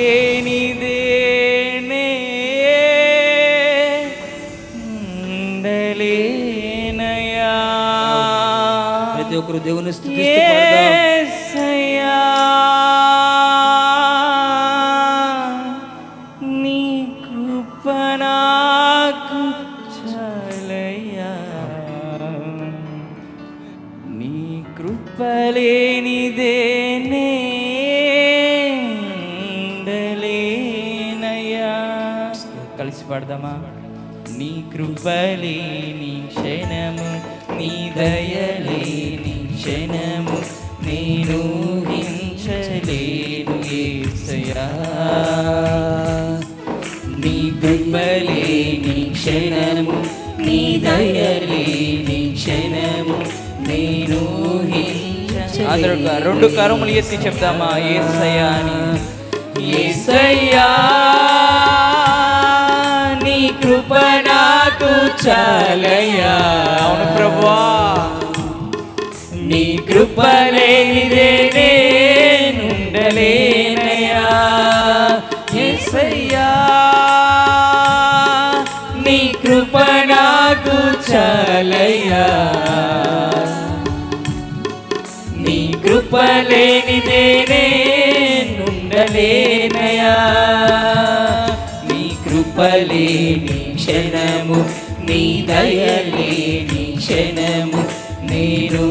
లేనిదేనే ఉండలేనయ్యా. ప్రతి ఒక్కరు దేవుని స్తుతిస్తూ పాడదాం. యేసయ్యా నీ కృప నాకు చాలయ్యా, నీ కృప లేనిదేనే ఉండలేనయ్యా. కలిసి పాడదామా? నీ కృప లేని క్షణము, నీ దయలేని క్షణము నేను ఊహించలేను యేసయ్యా. నీ కృప లేని క్షణము, నీ దయలేని క్షణము నేను ఊహించలేను. రెండు కరములు ఎత్తి చెప్తామా? యేసయ్యా అని. యేసయ్యా నీ కృప నాకు చాలయ్యా. అవును ప్రభువా, నీ కృప లేనిదే నేనుండలేనయ్యా. యేసయ్యా నీ కృప నాకు చాలయ్యా, నీ కృప లేనిదే నేనుండలేనయ్యా. నీ కృప లేని క్షణము, నీ దయ లేని క్షణము నేను